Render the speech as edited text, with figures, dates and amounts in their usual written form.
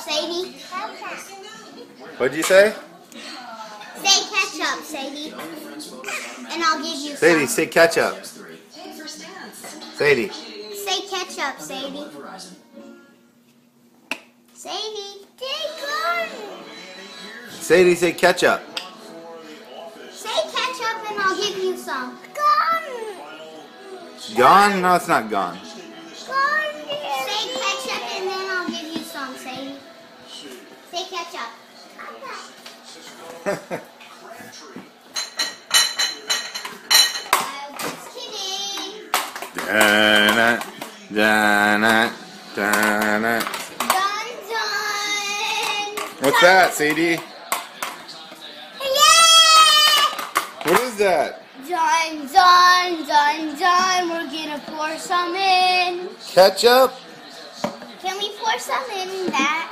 Sadie. What'd you say? Say ketchup, Sadie. And I'll give you Sadie, some. say ketchup. Sadie. Say ketchup, Sadie. Sadie, take one. Sadie, say ketchup. Say ketchup and I'll give you some. Gone. Gone? No, it's not gone. Gone. Say ketchup and then I'll give you some, Sadie. Say ketchup. I'm just kidding. Dun-dun, dun-dun, dun-dun. Done. What's that, Sadie? Yeah! What is that? Done. We're gonna pour some in. Ketchup? Can we pour some in that?